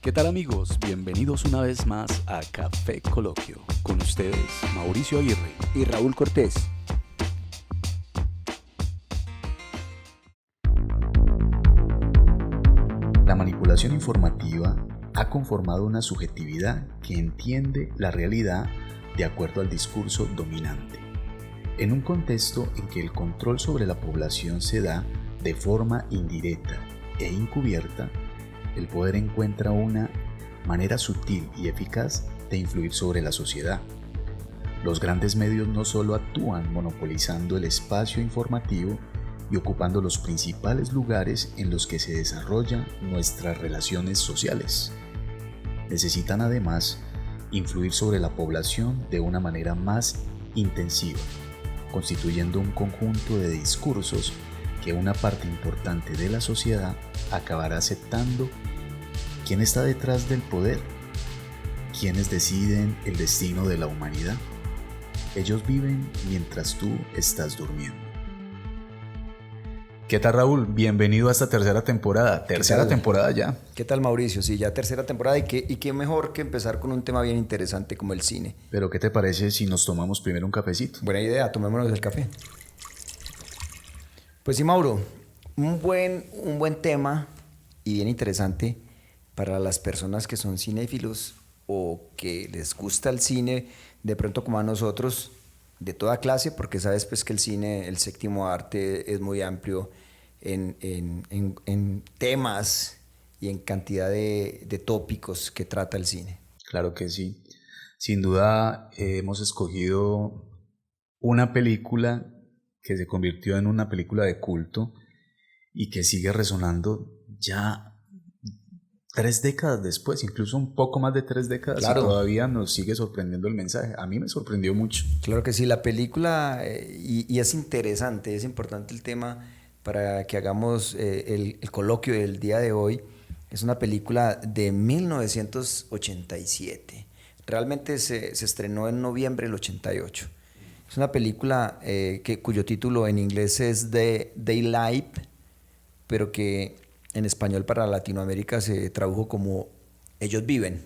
¿Qué tal amigos? Bienvenidos una vez más a Café Coloquio. Con ustedes, Mauricio Aguirre y Raúl Cortés. La manipulación informativa ha conformado una subjetividad que entiende la realidad de acuerdo al discurso dominante. En un contexto en que el control sobre la población se da de forma indirecta e encubierta, el poder encuentra una manera sutil y eficaz de influir sobre la sociedad. Los grandes medios no solo actúan monopolizando el espacio informativo y ocupando los principales lugares en los que se desarrollan nuestras relaciones sociales. Necesitan además influir sobre la población de una manera más intensiva, constituyendo un conjunto de discursos que una parte importante de la sociedad acabará aceptando. ¿Quién está detrás del poder? ¿Quiénes deciden el destino de la humanidad? Ellos viven mientras tú estás durmiendo. ¿Qué tal, Raúl? Bienvenido a esta tercera temporada. Tercera temporada ya. ¿Qué tal, Mauricio? Sí, ya tercera temporada y qué mejor que empezar con un tema bien interesante como el cine. Pero ¿qué te parece si nos tomamos primero un cafecito? Buena idea, tomémonos el café. Pues sí, Mauro, un buen tema y bien interesante para las personas que son cinéfilos o que les gusta el cine, de pronto como a nosotros, de toda clase, porque sabes pues que el cine, el séptimo arte, es muy amplio en temas y en cantidad de tópicos que trata el cine. Claro que sí. Sin duda hemos escogido una película que se convirtió en una película de culto y que sigue resonando ya 3 décadas después, incluso un poco más de 3 décadas, claro. Y todavía nos sigue sorprendiendo el mensaje. A mí me sorprendió mucho. Claro que sí, la película, y es interesante, es importante el tema para que hagamos el coloquio del día de hoy. Es una película de 1987. Realmente se estrenó en noviembre del 88. Es una película cuyo título en inglés es The Daylight, pero que en español para Latinoamérica se tradujo como Ellos viven.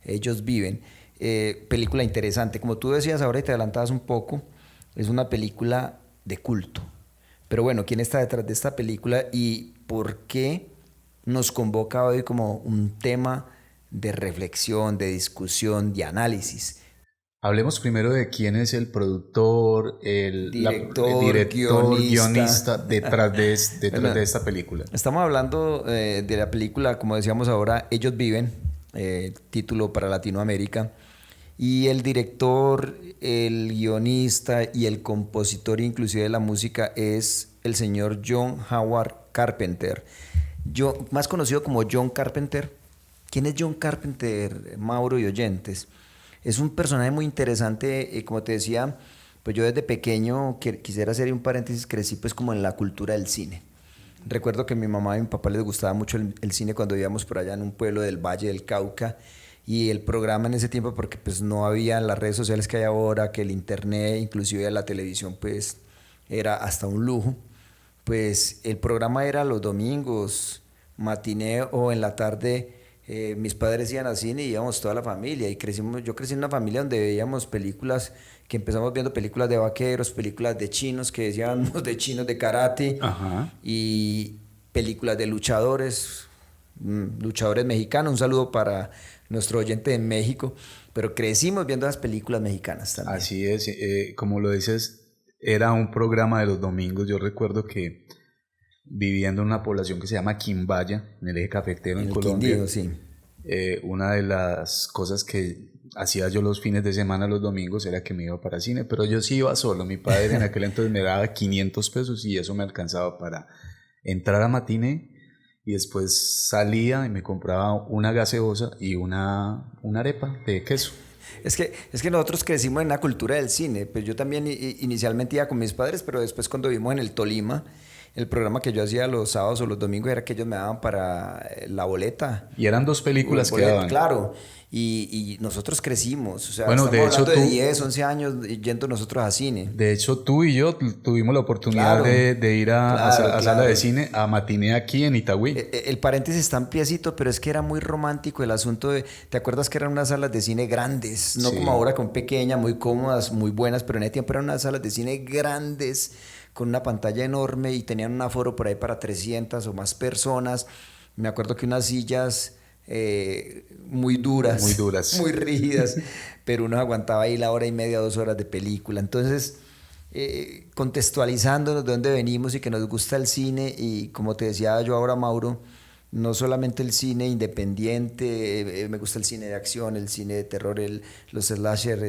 Ellos viven. Película interesante. Como tú decías ahora y te adelantabas un poco, es una película de culto. Pero bueno, ¿quién está detrás de esta película y por qué nos convoca hoy como un tema de reflexión, de discusión, de análisis? Hablemos primero de quién es el productor, el director, guionista detrás de esta película. Estamos hablando de la película, como decíamos ahora, Ellos viven, título para Latinoamérica, y el director, el guionista y el compositor inclusive de la música es el señor John Howard Carpenter, más conocido como John Carpenter. ¿Quién es John Carpenter, Mauro y oyentes? Es un personaje muy interesante, como te decía, pues yo desde pequeño, quisiera hacer un paréntesis, crecí pues como en la cultura del cine. Recuerdo que a mi mamá y mi papá les gustaba mucho el cine cuando vivíamos por allá en un pueblo del Valle del Cauca, y el programa en ese tiempo, porque pues no había las redes sociales que hay ahora, que el internet, inclusive la televisión, pues era hasta un lujo, pues el programa era los domingos, matiné o en la tarde. Mis padres iban al cine y íbamos toda la familia, y yo crecí en una familia donde veíamos películas, que empezamos viendo películas de vaqueros, películas de chinos, que decíamos de chinos de karate. Ajá. Y películas de luchadores mexicanos. Un saludo para nuestro oyente de México, pero crecimos viendo las películas mexicanas también. Así es, como lo dices, era un programa de los domingos. Yo recuerdo que viviendo en una población que se llama Quimbaya, en el eje cafetero en Colombia. Quindío, sí. Una de las cosas que hacía yo los fines de semana, los domingos, era que me iba para cine, pero yo sí iba solo. Mi padre en aquel entonces me daba 500 pesos y eso me alcanzaba para entrar a matiné, y después salía y me compraba una gaseosa y una arepa de queso. Es que nosotros crecimos en la cultura del cine. Pues yo también inicialmente iba con mis padres, pero después cuando vivimos en el Tolima, el programa que yo hacía los sábados o los domingos era que ellos me daban para la boleta. Y eran 2 películas que daban. Claro, y nosotros crecimos, o sea, Bueno, estamos de hecho, hablando de 10, 11 años yendo nosotros a cine. De hecho, tú y yo tuvimos la oportunidad Claro, de ir a claro. sala de cine, a matiné aquí en Itagüí. El paréntesis está ampliacito, pero es que era muy romántico el asunto de... ¿Te acuerdas que eran unas salas de cine grandes? No Sí. como ahora, con pequeñas, muy cómodas, muy buenas, pero en ese tiempo eran unas salas de cine grandes, con una pantalla enorme y tenían un aforo por ahí para 300 o más personas. Me acuerdo que unas sillas muy duras, muy rígidas, pero uno aguantaba ahí la hora y media, 2 horas de película. Entonces, contextualizándonos de dónde venimos y que nos gusta el cine, y como te decía yo ahora, Mauro, no solamente el cine independiente, me gusta el cine de acción, el cine de terror, los slasher,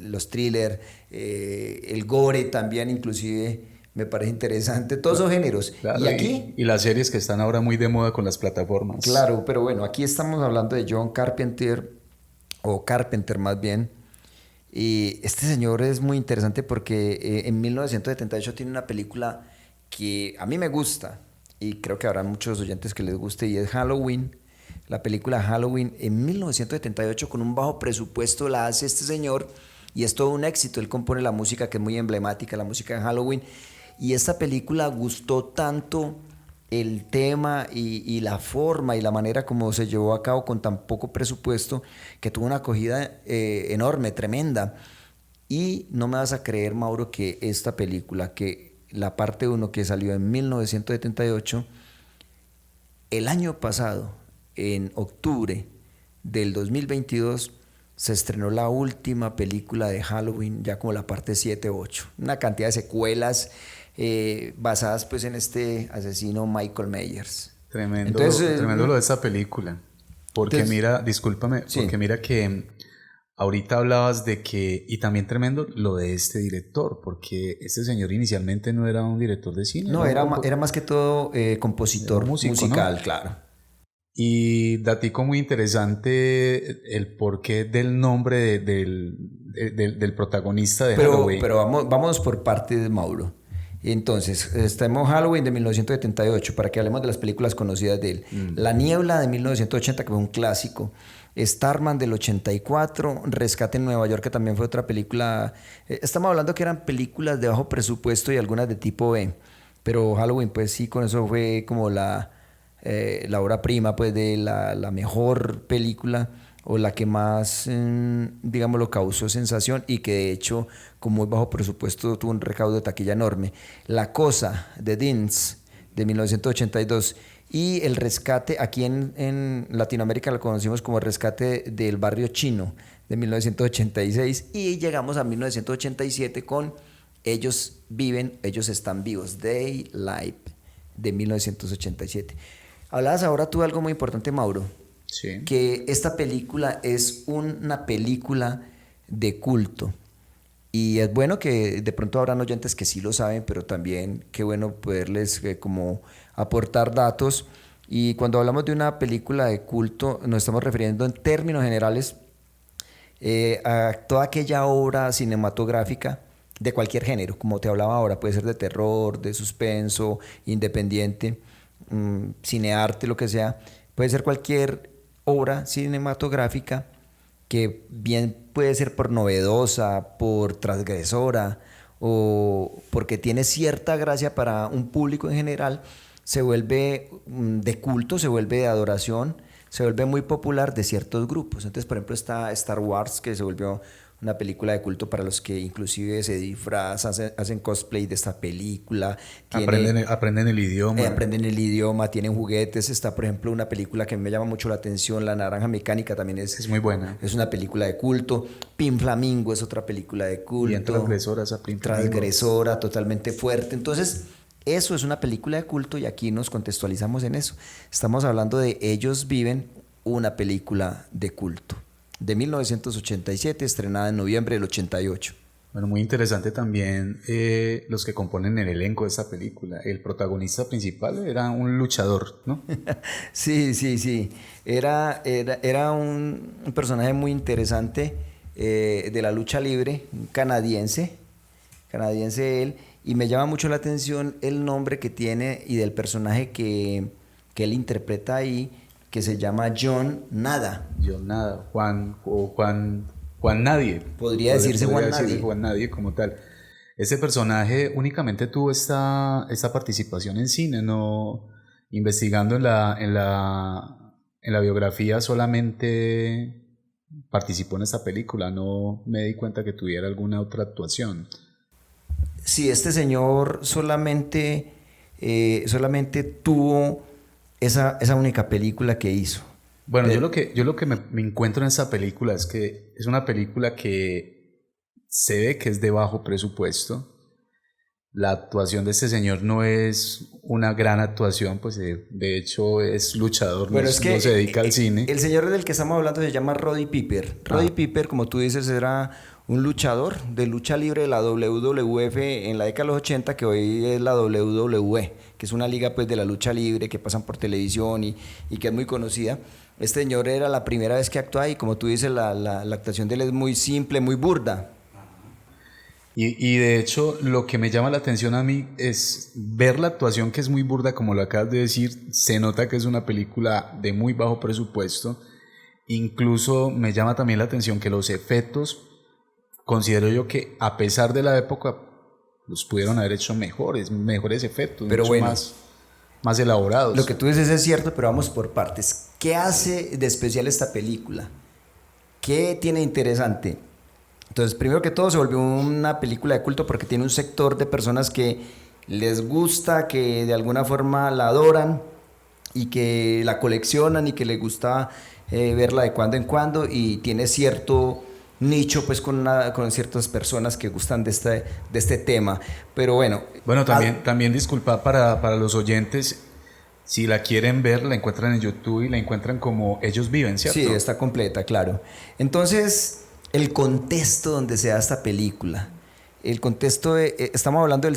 los thriller, el gore también inclusive me parece interesante, todos esos géneros. Claro, y aquí... Y las series que están ahora muy de moda con las plataformas. Claro, pero bueno, aquí estamos hablando de John Carpenter, o Carpenter más bien. Y este señor es muy interesante porque en 1978 tiene una película que a mí me gusta, y creo que habrá muchos oyentes que les guste, y es Halloween. La película Halloween en 1978, con un bajo presupuesto, la hace este señor y es todo un éxito. Él compone la música, que es muy emblemática, la música de Halloween, y esta película gustó tanto el tema y la forma y la manera como se llevó a cabo con tan poco presupuesto, que tuvo una acogida enorme, tremenda. Y no me vas a creer, Mauro, que esta película, que la parte 1, que salió en 1978, el año pasado, en octubre del 2022, se estrenó la última película de Halloween, ya como la parte 7 o 8. Una cantidad de secuelas basadas pues en este asesino Michael Myers. Tremendo, Entonces, tremendo lo de esa película. Porque entonces, mira, discúlpame, sí. porque mira que ahorita hablabas de que, y también tremendo lo de este director, porque este señor inicialmente no era un director de cine. No, era más que todo compositor musical, ¿no? Claro. Y datico muy interesante el porqué del nombre del protagonista de Halloween. Pero vamos por partes, Mauro. Entonces, estamos Halloween de 1978, para que hablemos de las películas conocidas de él. La Niebla de 1980, que fue un clásico. Starman del 84, Rescate en Nueva York, que también fue otra película. Estamos hablando que eran películas de bajo presupuesto y algunas de tipo B. Pero Halloween, pues sí, con eso fue como la obra prima, pues, de la mejor película, o la que más, digamos, lo causó sensación, y que de hecho, con muy bajo presupuesto, tuvo un recaudo de taquilla enorme. La Cosa, de Deans, de 1982, y El Rescate, aquí en Latinoamérica lo conocimos como El Rescate del Barrio Chino, de 1986, y llegamos a 1987 con Ellos Viven, Ellos Están Vivos, They Live, de 1987. Hablabas ahora tú de algo muy importante, Mauro. Sí. Que esta película es una película de culto, y es bueno que de pronto habrán oyentes que sí lo saben, pero también qué bueno poderles como aportar datos. Y cuando hablamos de una película de culto, nos estamos refiriendo en términos generales a toda aquella obra cinematográfica de cualquier género, como te hablaba ahora, puede ser de terror, de suspenso, independiente, cinearte, lo que sea, puede ser cualquier obra cinematográfica que bien puede ser por novedosa, por transgresora, o porque tiene cierta gracia para un público en general, se vuelve de culto, se vuelve de adoración, se vuelve muy popular de ciertos grupos. Entonces, por ejemplo, está Star Wars, que se volvió una película de culto para los que inclusive se disfrazan, hacen cosplay de esta película. Aprenden el idioma. Aprenden el idioma, tienen juguetes. Está, por ejemplo, una película que me llama mucho la atención, La Naranja Mecánica, también es muy buena. Es una película de culto. Pin Flamingo es otra película de culto. Bien transgresora esa Pin Flamingo. Transgresora, totalmente fuerte. Entonces, eso es una película de culto, y aquí nos contextualizamos en eso. Estamos hablando de Ellos Viven, una película de culto, de 1987, estrenada en noviembre del 88. Bueno, muy interesante también los que componen el elenco de esta película. El protagonista principal era un luchador, ¿no? Sí. Era un personaje muy interesante de la lucha libre, un canadiense él, y me llama mucho la atención el nombre que tiene y del personaje que él interpreta ahí, que se llama John Nada. John Nada, Juan Nadie. Podría decirse Juan Nadie como tal. Ese personaje únicamente tuvo esta participación en cine, no investigando en la biografía solamente participó en esta película, no me di cuenta que tuviera alguna otra actuación. Sí, este señor solamente tuvo esa única película que hizo. Bueno, yo lo que me encuentro en esa película es que es una película que se ve que es de bajo presupuesto. La actuación de este señor no es una gran actuación, pues de hecho es luchador, Bueno, no se dedica al cine. El señor del que estamos hablando se llama Roddy Piper. Roddy Piper, como tú dices, era un luchador de lucha libre de la WWF en la década de los 80, que hoy es la WWE, que es una liga pues de la lucha libre que pasan por televisión y que es muy conocida. Este señor era la primera vez que actúa y como tú dices, la actuación de él es muy simple, muy burda. Y de hecho lo que me llama la atención a mí es ver la actuación, que es muy burda, como lo acabas de decir. Se nota que es una película de muy bajo presupuesto. Incluso me llama también la atención que los efectos, considero yo que a pesar de la época, los pudieron haber hecho mejores efectos, pero mucho bueno, más elaborados. Lo que tú dices es cierto, pero vamos por partes. ¿Qué hace de especial esta película? ¿Qué tiene interesante? Entonces, primero que todo, se volvió una película de culto porque tiene un sector de personas que les gusta, que de alguna forma la adoran y que la coleccionan y que les gusta verla de cuando en cuando, y tiene cierto nicho pues con ciertas personas que gustan de este tema. Pero bueno, también disculpa para los oyentes, si la quieren ver la encuentran en YouTube y la encuentran como Ellos Viven, ¿cierto? Sí, está completa, claro. Entonces, el contexto donde se da esta película, el contexto estamos hablando de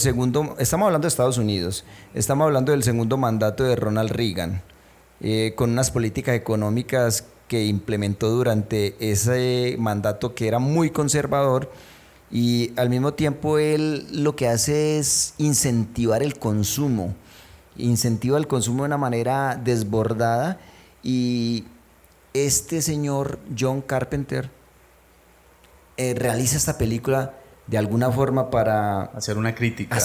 Estados Unidos, estamos hablando del segundo mandato de Ronald Reagan, con unas políticas económicas que implementó durante ese mandato que era muy conservador, y al mismo tiempo él lo que hace es incentivar el consumo, incentiva el consumo de una manera desbordada, y este señor John Carpenter realiza esta película de alguna forma para hacer una crítica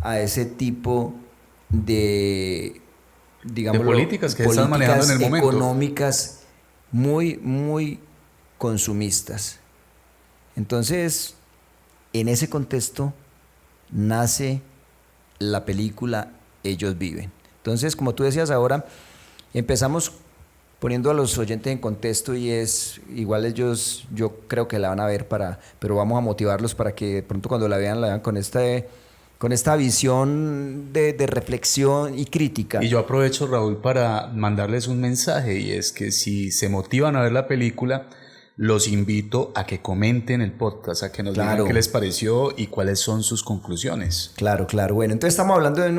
a ese tipo de, digamos, de políticas que están manejando en el momento, económicas muy, muy consumistas. Entonces, en ese contexto nace la película Ellos Viven. Entonces, como tú decías ahora, empezamos poniendo a los oyentes en contexto, y es igual ellos, yo creo que la van a ver, pero vamos a motivarlos para que de pronto cuando la vean con esta visión de reflexión y crítica. Y yo aprovecho, Raúl, para mandarles un mensaje, y es que si se motivan a ver la película, los invito a que comenten el podcast, a que nos digan qué les pareció y cuáles son sus conclusiones. Claro. Bueno, entonces estamos hablando en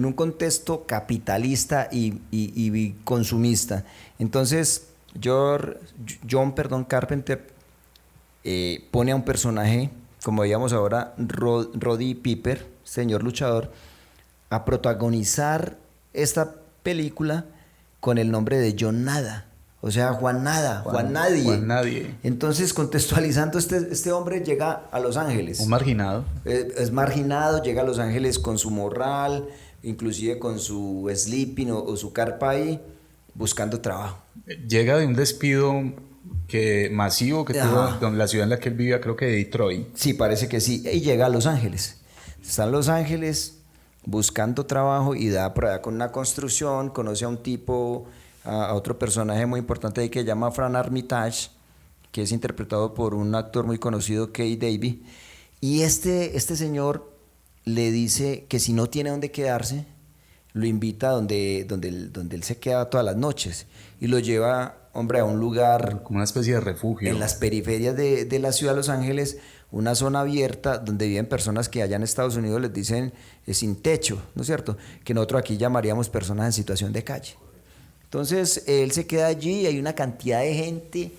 un contexto capitalista y consumista. Entonces, John Carpenter pone a un personaje, como veíamos ahora, Roddy Piper, señor luchador, a protagonizar esta película con el nombre de John Nada. O sea, Juan Nadie. Entonces, contextualizando, este hombre llega a Los Ángeles. Un marginado. Es marginado, llega a Los Ángeles con su morral, inclusive con su sleeping o su carpa ahí, buscando trabajo. Llega de un despido masivo que tuvo en la ciudad en la que él vivía, creo que de Detroit. Sí, parece que sí. Y llega a Los Ángeles. Está en Los Ángeles buscando trabajo y da por allá con una construcción, conoce a un tipo, a otro personaje muy importante ahí que se llama Fran Armitage, que es interpretado por un actor muy conocido, Keith David. Y este señor le dice que si no tiene dónde quedarse, lo invita donde él se queda todas las noches, y lo lleva, hombre, a un lugar como una especie de refugio en las periferias de la ciudad de Los Ángeles, una zona abierta donde viven personas que allá en Estados Unidos les dicen sin techo, ¿no es cierto? Que nosotros aquí llamaríamos personas en situación de calle. Entonces él se queda allí y hay una cantidad de gente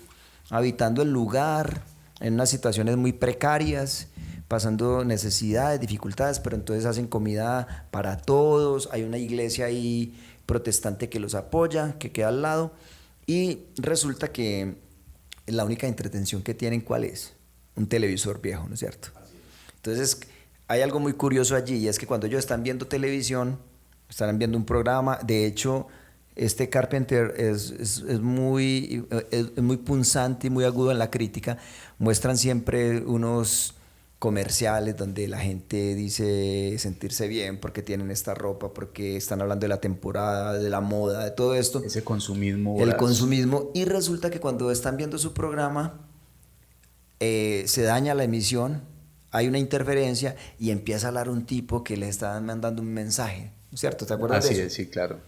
habitando el lugar en unas situaciones muy precarias, pasando necesidades, dificultades, pero entonces hacen comida para todos, hay una iglesia ahí protestante que los apoya, que queda al lado, y resulta que la única entretención que tienen, ¿cuál es? Un televisor viejo, ¿no es cierto? Entonces hay algo muy curioso allí, y es que cuando ellos están viendo televisión, estarán viendo un programa, de hecho, este Carpenter es muy punzante y muy agudo en la crítica, muestran siempre unos comerciales donde la gente dice sentirse bien porque tienen esta ropa, porque están hablando de la temporada, de la moda, de todo esto. Ese consumismo El voraz. consumismo, y resulta que cuando están viendo su programa, se daña la emisión, hay una interferencia y empieza a hablar un tipo que les está mandando un mensaje, ¿cierto? ¿Te acuerdas de eso? Así es, sí, claro.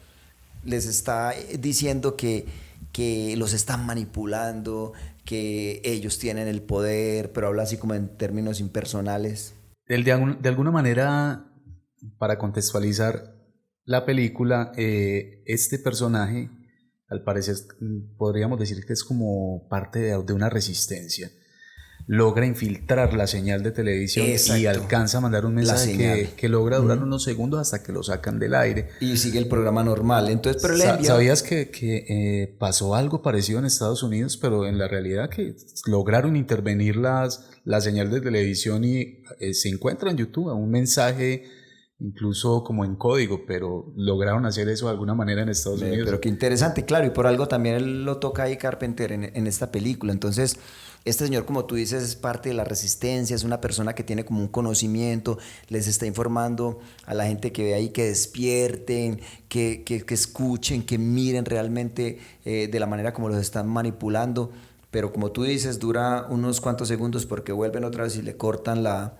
Les está diciendo que los están manipulando, que ellos tienen el poder, pero habla así como en términos impersonales. De alguna manera, para contextualizar la película, este personaje, al parecer, podríamos decir que es como parte de una resistencia. Logra infiltrar la señal de televisión. Exacto. Y alcanza a mandar un mensaje que logra durar unos segundos hasta que lo sacan del aire. Y sigue el programa normal. Entonces, pero ¿Sabías que pasó algo parecido en Estados Unidos, pero en la realidad que lograron intervenir la señal de televisión y se encuentra en YouTube un mensaje incluso como en código, pero lograron hacer eso de alguna manera en Estados Unidos? Pero qué interesante, claro, y por algo también él lo toca ahí Carpenter en esta película. Entonces, este señor, como tú dices, es parte de la resistencia, es una persona que tiene como un conocimiento, les está informando a la gente que ve ahí que despierten, que escuchen, que miren realmente de la manera como los están manipulando. Pero como tú dices, dura unos cuantos segundos porque vuelven otra vez y le cortan la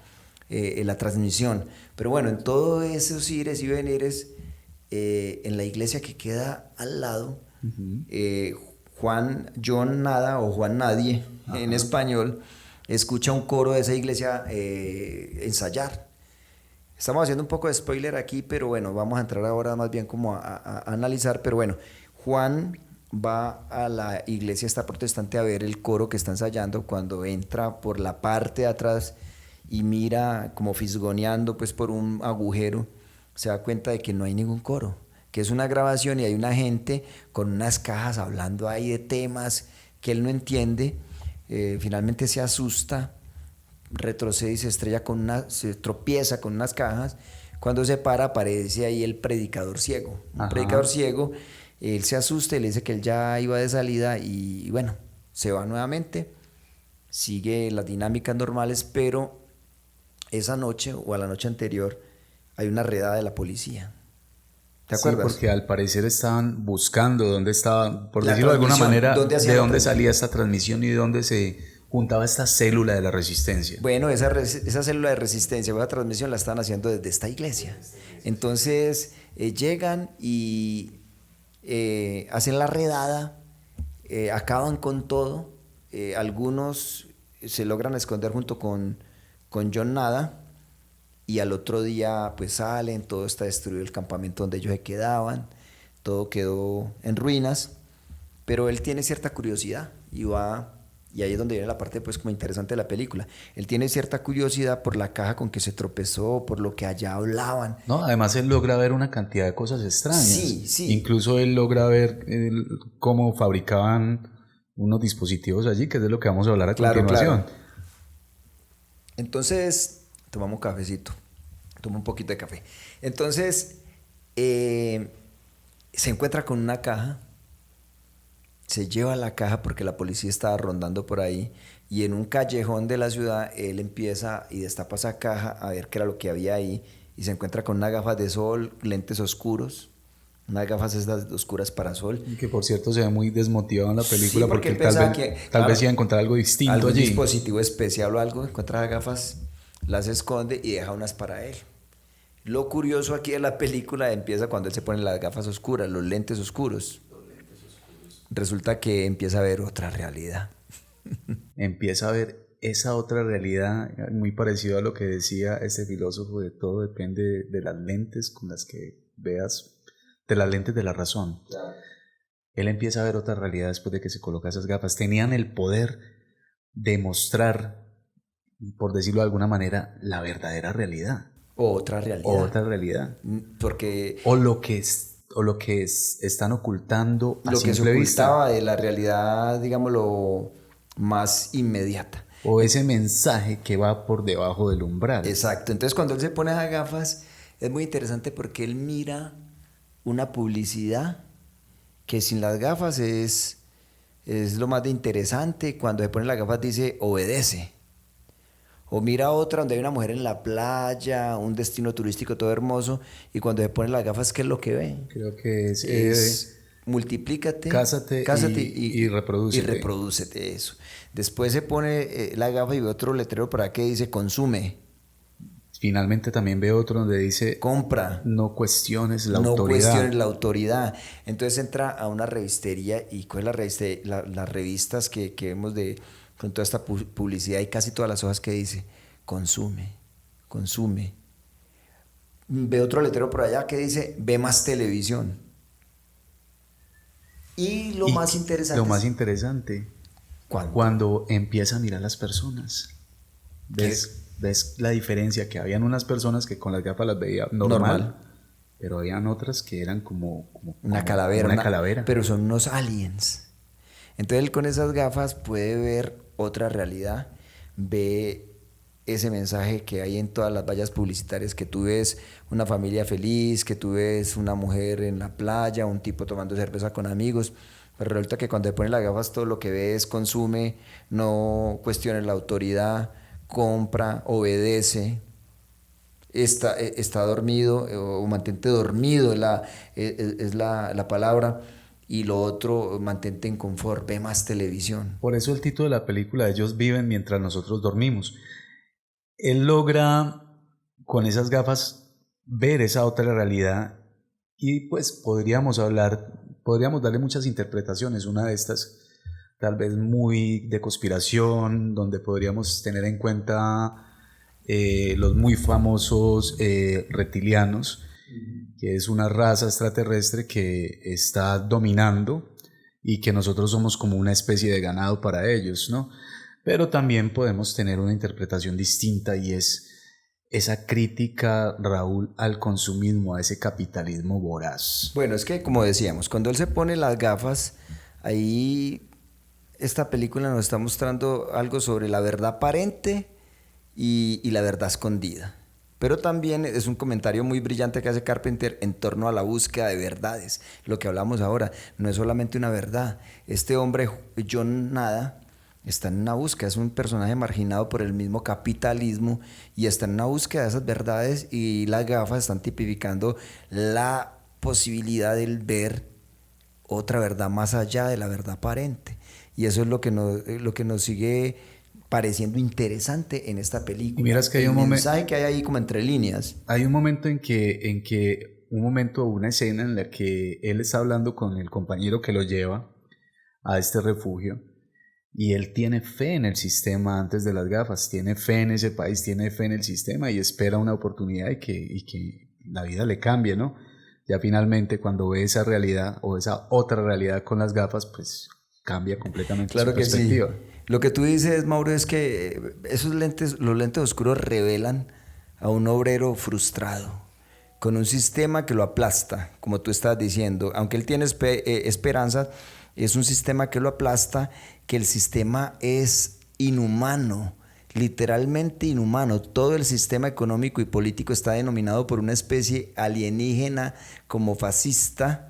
transmisión. Pero bueno, en todos esos ires y venires, en la iglesia que queda al lado, John Nada o Juan Nadie, en español, escucha un coro de esa iglesia ensayar. Estamos haciendo un poco de spoiler aquí, pero bueno, vamos a entrar ahora más bien como a analizar. Pero bueno, Juan va a la iglesia esta protestante a ver el coro que está ensayando. Cuando entra por la parte de atrás y mira como fisgoneando pues por un agujero, se da cuenta de que no hay ningún coro, que es una grabación y hay una gente con unas cajas hablando ahí de temas que él no entiende. Finalmente se asusta, retrocede y se tropieza con unas cajas. Cuando se para, aparece ahí el predicador ciego. Un predicador ciego, él se asusta y le dice que él ya iba de salida y bueno, se va nuevamente, sigue las dinámicas normales, pero esa noche o a la noche anterior hay una redada de la policía. ¿Te acuerdas? Sí, porque al parecer estaban buscando dónde estaba, por decirlo de alguna manera, de dónde salía esta transmisión y de dónde se juntaba esta célula de la resistencia. Bueno, esa célula de resistencia, esa transmisión la estaban haciendo desde esta iglesia. Entonces llegan y hacen la redada, acaban con todo. Algunos se logran esconder junto con John Nada. Y al otro día pues salen, todo está destruido, el campamento donde ellos se quedaban, todo quedó en ruinas, pero él tiene cierta curiosidad y va, y ahí es donde viene la parte pues como interesante de la película. Él tiene cierta curiosidad por la caja con que se tropezó, por lo que allá hablaban. No, además él logra ver una cantidad de cosas extrañas. Sí, sí. Incluso él logra ver cómo fabricaban unos dispositivos allí, que es de lo que vamos a hablar a continuación. Claro. Entonces tomamos un cafecito, toma un poquito de café. Entonces, se encuentra con una caja, se lleva la caja porque la policía estaba rondando por ahí, y en un callejón de la ciudad, él empieza y destapa esa caja a ver qué era lo que había ahí, y se encuentra con unas gafas de sol, lentes oscuros, unas gafas estas oscuras para sol. Que por cierto se ve muy desmotivado en la película, sí, porque tal vez iba a encontrar algo distinto algún allí. Dispositivo especial o algo, encuentra las gafas, las esconde y deja unas para él. Lo curioso aquí de la película empieza cuando él se pone las gafas oscuras, los lentes oscuros. Resulta que empieza a ver otra realidad. Empieza a ver esa otra realidad, muy parecido a lo que decía este filósofo, de todo depende de las lentes con las que veas, de las lentes de la razón. Claro. Él empieza a ver otra realidad después de que se coloca esas gafas. Tenían el poder de mostrar por decirlo de alguna manera, la verdadera realidad. Otra realidad. Otra realidad. Porque O lo que están ocultando a lo que se simple vista. ocultaba de la realidad, digámoslo, más inmediata. O ese mensaje que va por debajo del umbral. Exacto. Entonces, cuando él se pone esas gafas, es muy interesante porque él mira una publicidad que sin las gafas es lo más de interesante. Cuando se pone las gafas dice obedece. O mira otra donde hay una mujer en la playa, un destino turístico todo hermoso, y cuando se pone las gafas, ¿qué es lo que ve? Creo que Es multiplícate, cásate y reprodúcete. Y reprodúcete, eso. Después se pone la gafa y ve otro letrero para que dice consume. Finalmente también veo otro donde dice Compra. no cuestiones la No autoridad. cuestiones la autoridad. Entonces entra a una revistería y coge las revistas que vemos con toda esta publicidad y casi todas las hojas que dice consume, consume. Ve otro letrero por allá que dice ve más televisión. Y lo más interesante. Cuando empieza a mirar las personas. ¿Ves la diferencia? Que habían unas personas que con las gafas las veía normal. Pero habían otras que eran como una calavera. Una calavera. Pero son unos aliens. Entonces él con esas gafas puede ver otra realidad, ve ese mensaje que hay en todas las vallas publicitarias, que tú ves una familia feliz, que tú ves una mujer en la playa, un tipo tomando cerveza con amigos, pero resulta que cuando te pones las gafas todo lo que ves consume, no cuestiones la autoridad, compra, obedece, está dormido o mantente dormido es la palabra. Y lo otro, mantente en confort, ve más televisión. Por eso el título de la película, Ellos viven mientras nosotros dormimos. Él logra con esas gafas ver esa otra realidad y pues podríamos darle muchas interpretaciones. Una de estas tal vez muy de conspiración, donde podríamos tener en cuenta los muy famosos reptilianos, que es una raza extraterrestre que está dominando y que nosotros somos como una especie de ganado para ellos, ¿no? Pero también podemos tener una interpretación distinta y es esa crítica, Raúl, al consumismo, a ese capitalismo voraz. Bueno, es que como decíamos, cuando él se pone las gafas, ahí esta película nos está mostrando algo sobre la verdad aparente y la verdad escondida. Pero también es un comentario muy brillante que hace Carpenter en torno a la búsqueda de verdades. Lo que hablamos ahora no es solamente una verdad. Este hombre, John Nada, está en una búsqueda, es un personaje marginado por el mismo capitalismo y está en una búsqueda de esas verdades y las gafas están tipificando la posibilidad de ver otra verdad más allá de la verdad aparente. Y eso es lo que nos sigue pareciendo interesante en esta película. Y miras que hay el mensaje que hay ahí como entre líneas. Hay un momento una escena en la que él está hablando con el compañero que lo lleva a este refugio y él tiene fe en el sistema antes de las gafas, tiene fe en ese país, tiene fe en el sistema y espera una oportunidad y que la vida le cambie, ¿no? Ya finalmente cuando ve esa realidad o esa otra realidad con las gafas, pues cambia completamente su perspectiva. Sí. Lo que tú dices, Mauro, es que los lentes oscuros revelan a un obrero frustrado, con un sistema que lo aplasta, como tú estás diciendo. Aunque él tiene esperanza, es un sistema que lo aplasta, que el sistema es inhumano, literalmente inhumano. Todo el sistema económico y político está denominado por una especie alienígena como fascista.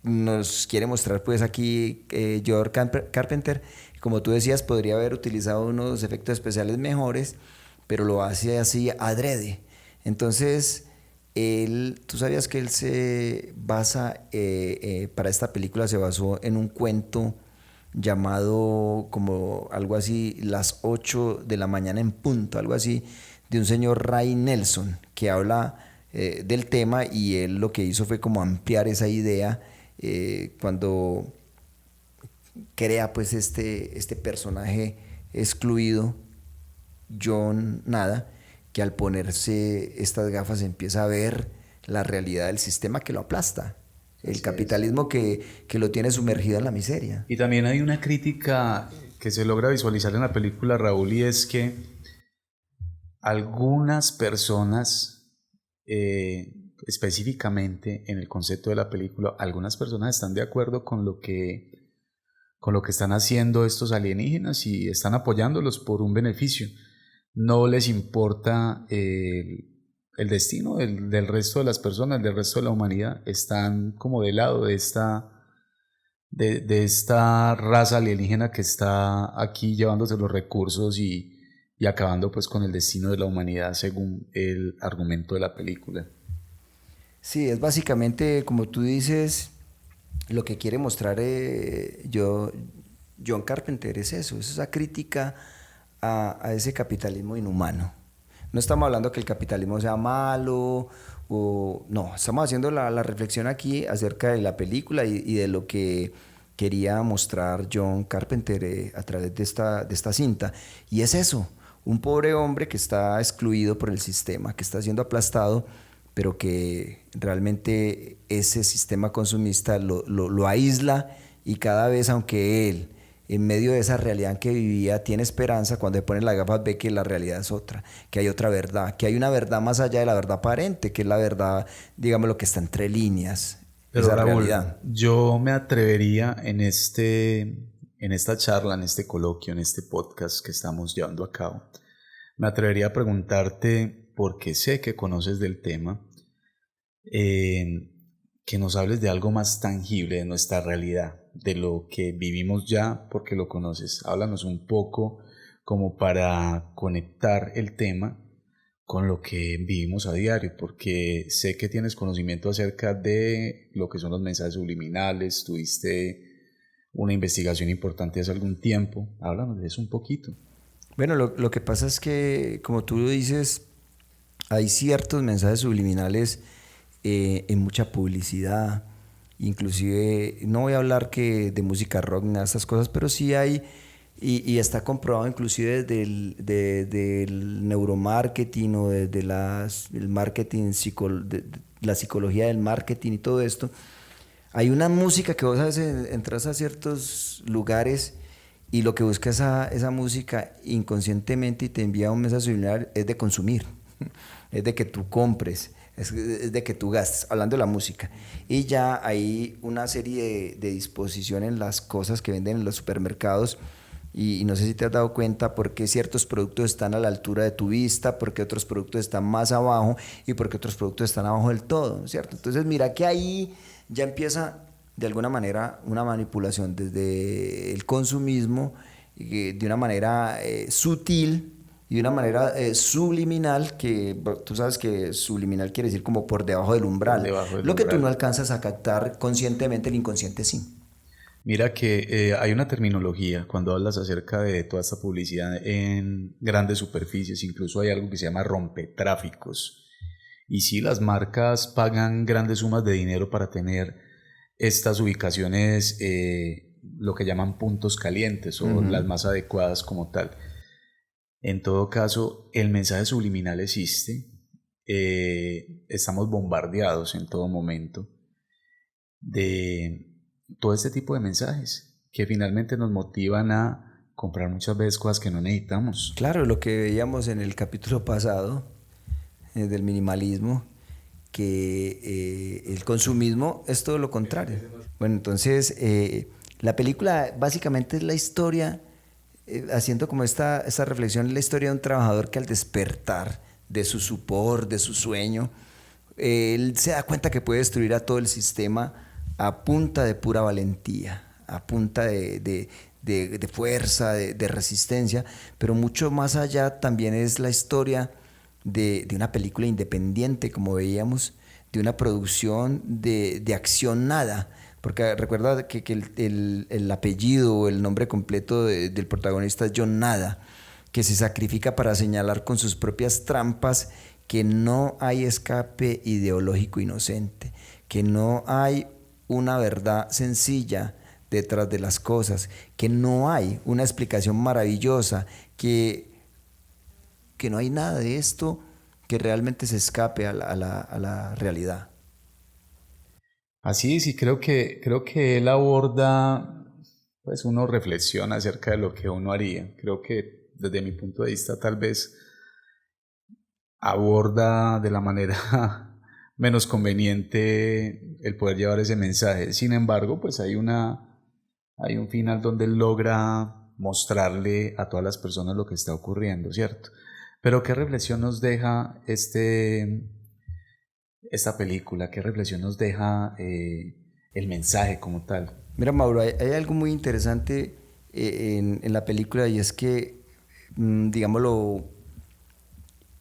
Nos quiere mostrar pues aquí George Carpenter, como tú decías, podría haber utilizado unos efectos especiales mejores, pero lo hace así adrede. Entonces, tú sabías que él se basa, para esta película se basó en un cuento llamado como algo así, Las 8 de la mañana en punto, algo así, de un señor Ray Nelson, que habla del tema y él lo que hizo fue como ampliar esa idea cuando crea pues este personaje excluido, John Nada, que al ponerse estas gafas empieza a ver la realidad del sistema que lo aplasta, el capitalismo que lo tiene sumergido en la miseria. Y también hay una crítica que se logra visualizar en la película, Raúl, y es que algunas personas, específicamente en el concepto de la película, algunas personas están de acuerdo con lo que están haciendo estos alienígenas y están apoyándolos por un beneficio. No les importa el destino del resto de las personas, del resto de la humanidad. Están como del lado de esta raza alienígena que está aquí llevándose los recursos y acabando pues con el destino de la humanidad, según el argumento de la película. Sí, es básicamente, como tú dices, lo que quiere mostrar John Carpenter es eso, es esa crítica a ese capitalismo inhumano. No estamos hablando que el capitalismo sea malo, no, estamos haciendo la reflexión aquí acerca de la película y de lo que quería mostrar John Carpenter a través de esta cinta. Y es eso, un pobre hombre que está excluido por el sistema, que está siendo aplastado, pero que realmente ese sistema consumista lo aísla, y cada vez, aunque él, en medio de esa realidad en que vivía, tiene esperanza, cuando se pone las gafas ve que la realidad es otra, que hay otra verdad, que hay una verdad más allá de la verdad aparente, que es la verdad, digamos, lo que está entre líneas, pero esa Raúl, realidad. yo me atrevería en esta charla, en este coloquio, en este podcast que estamos llevando a cabo, me atrevería a preguntarte, porque sé que conoces del tema, que nos hables de algo más tangible de nuestra realidad, de lo que vivimos ya, porque lo conoces. Háblanos un poco como para conectar el tema con lo que vivimos a diario, porque sé que tienes conocimiento acerca de lo que son los mensajes subliminales, tuviste una investigación importante hace algún tiempo. Háblanos de eso un poquito. Bueno, lo que pasa es que, como tú lo dices, hay ciertos mensajes subliminales en mucha publicidad, inclusive, no voy a hablar que de música rock ni nada de estas cosas, pero sí hay, y está comprobado inclusive desde el neuromarketing o desde el marketing, la psicología del marketing y todo esto. Hay una música que vos a veces entras a ciertos lugares y lo que busca esa música inconscientemente y te envía un mensaje subliminal es de consumir, es de que tú compres, es de que tú gastes, hablando de la música. Y ya hay una serie de disposición en las cosas que venden en los supermercados, y no sé si te has dado cuenta por qué ciertos productos están a la altura de tu vista, por qué otros productos están más abajo y por qué otros productos están abajo del todo, ¿cierto? Entonces mira que ahí ya empieza de alguna manera una manipulación desde el consumismo, de una manera sutil y de una manera subliminal, que tú sabes que subliminal quiere decir como por debajo del umbral. Debajo del Lo que tú umbral. no alcanzas a captar conscientemente, el inconsciente sí. Mira que hay una terminología cuando hablas acerca de toda esta publicidad en grandes superficies, incluso hay algo que se llama rompetráficos. Y sí, las marcas pagan grandes sumas de dinero para tener estas ubicaciones, lo que llaman puntos calientes o las más adecuadas como tal. En todo caso, el mensaje subliminal existe, estamos bombardeados en todo momento de todo este tipo de mensajes que finalmente nos motivan a comprar muchas veces cosas que no necesitamos. Claro, lo que veíamos en el capítulo pasado del minimalismo, que el consumismo es todo lo contrario. Bueno, entonces la película básicamente es la historia, haciendo como esta reflexión, es la historia de un trabajador que al despertar de su sopor, de su sueño, él se da cuenta que puede destruir a todo el sistema a punta de pura valentía, a punta de fuerza, de resistencia, pero mucho más allá también es la historia de una película independiente, como veíamos, de una producción de acción nada, porque recuerda que el apellido o el nombre completo del protagonista es John Nada, que se sacrifica para señalar con sus propias trampas que no hay escape ideológico inocente, que no hay una verdad sencilla detrás de las cosas, que no hay una explicación maravillosa, que no hay nada de esto que realmente se escape a la realidad. Así es, y creo que él aborda pues uno reflexiona acerca de lo que uno haría. Creo que desde mi punto de vista tal vez aborda de la manera menos conveniente el poder llevar ese mensaje. Sin embargo, pues hay un final donde él logra mostrarle a todas las personas lo que está ocurriendo, ¿cierto? Pero ¿qué reflexión nos deja esta película? ¿Qué reflexión nos deja el mensaje como tal? Mira, Mauro, hay algo muy interesante en la película, y es que, digámoslo,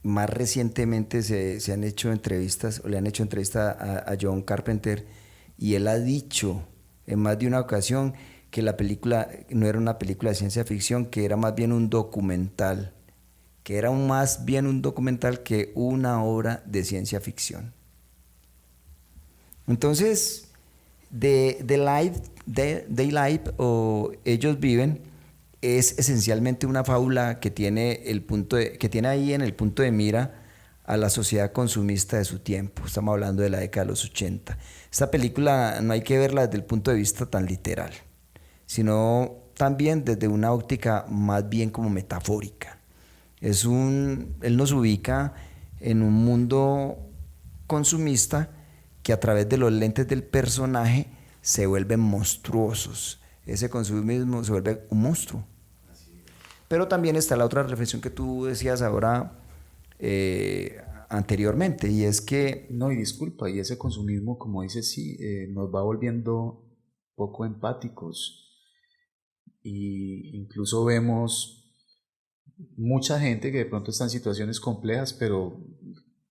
más recientemente se han hecho entrevistas, o le han hecho entrevista a John Carpenter, y él ha dicho en más de una ocasión que la película no era una película de ciencia ficción, que era más bien un documental, más bien un documental que una obra de ciencia ficción. Entonces, Daylight o Ellos Viven es esencialmente una fábula que tiene ahí en el punto de mira a la sociedad consumista de su tiempo. Estamos hablando de la década de los 80. Esta película no hay que verla desde el punto de vista tan literal, sino también desde una óptica más bien como metafórica. Él nos ubica en un mundo consumista que a través de los lentes del personaje se vuelven monstruosos. Ese consumismo se vuelve un monstruo. Pero también está la otra reflexión que tú decías ahora anteriormente, y es que... No, y disculpa, y ese consumismo, como dices, sí, nos va volviendo poco empáticos, y incluso vemos mucha gente que de pronto está en situaciones complejas, pero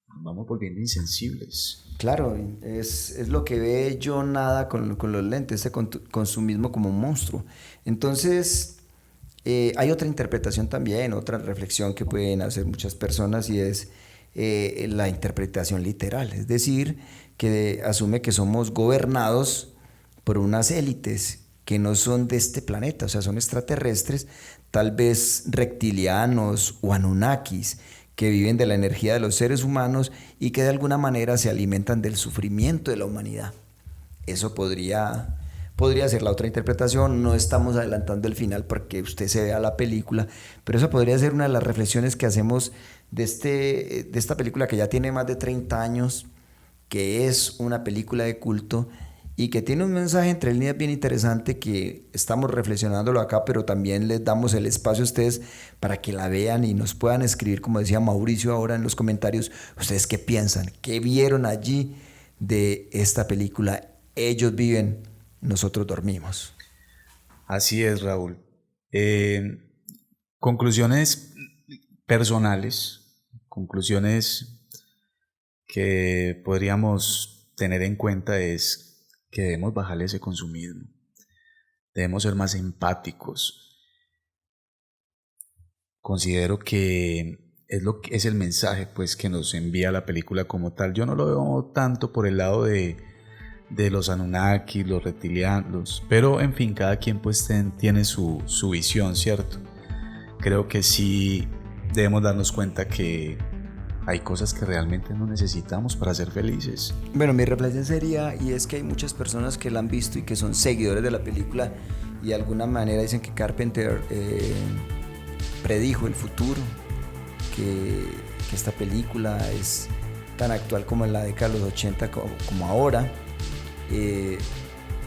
nos vamos volviendo insensibles. Claro, es lo que ve John Nada con los lentes, ese consumismo como un monstruo. Entonces, hay otra interpretación también, otra reflexión que pueden hacer muchas personas, y es la interpretación literal. Es decir, que asume que somos gobernados por unas élites que no son de este planeta, o sea, son extraterrestres, tal vez reptilianos o anunnakis, que viven de la energía de los seres humanos y que de alguna manera se alimentan del sufrimiento de la humanidad. Eso podría ser la otra interpretación. No estamos adelantando el final para que usted se vea la película, pero esa podría ser una de las reflexiones que hacemos de esta película, que ya tiene más de 30 años, que es una película de culto y que tiene un mensaje entre líneas bien interesante, que estamos reflexionándolo acá, pero también les damos el espacio a ustedes para que la vean y nos puedan escribir, como decía Mauricio ahora en los comentarios, ustedes qué piensan, qué vieron allí de esta película. Ellos viven, nosotros dormimos. Así es, Raúl. Conclusiones personales, conclusiones que podríamos tener en cuenta es que debemos bajarle ese consumismo, debemos ser más empáticos. Considero que es el mensaje, pues, que nos envía la película como tal. Yo no lo veo tanto por el lado de los Anunnaki, los reptilianos, pero en fin, cada quien pues tiene su visión, ¿cierto? Creo que sí debemos darnos cuenta que hay cosas que realmente no necesitamos para ser felices. Bueno, mi reflexión sería, y es que hay muchas personas que la han visto y que son seguidores de la película, y de alguna manera dicen que Carpenter predijo el futuro, que esta película es tan actual como en la década de los 80 como ahora.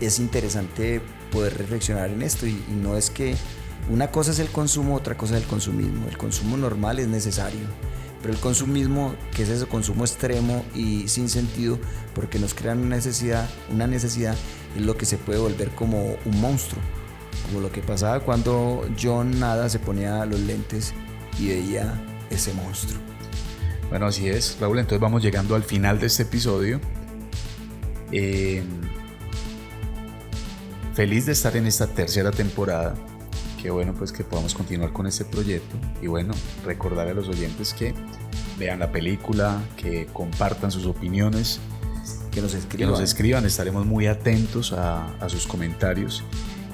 Es interesante poder reflexionar en esto, y no es que una cosa es el consumo, otra cosa es el consumismo. El consumo normal es necesario, pero el consumismo, que es ese consumo extremo y sin sentido, porque nos crean una necesidad, es lo que se puede volver como un monstruo, como lo que pasaba cuando John Nada se ponía los lentes y veía ese monstruo. Bueno, así es, Raúl, entonces vamos llegando al final de este episodio. Feliz de estar en esta tercera temporada. Qué bueno pues que podamos continuar con este proyecto, y bueno, recordar a los oyentes que vean la película, que compartan sus opiniones, que nos escriban. Estaremos muy atentos a sus comentarios,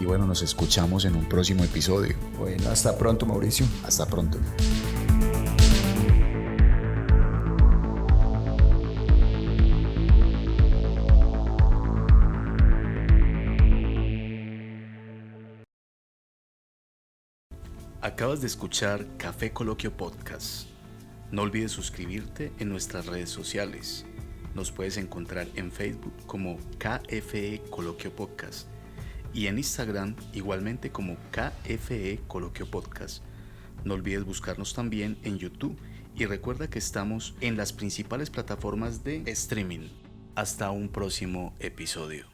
y bueno, nos escuchamos en un próximo episodio. Bueno, hasta pronto, Mauricio. Hasta pronto. Acabas de escuchar Café Coloquio Podcast. No olvides suscribirte en nuestras redes sociales. Nos puedes encontrar en Facebook como KFE Coloquio Podcast y en Instagram igualmente como KFE Coloquio Podcast. No olvides buscarnos también en YouTube y recuerda que estamos en las principales plataformas de streaming. Hasta un próximo episodio.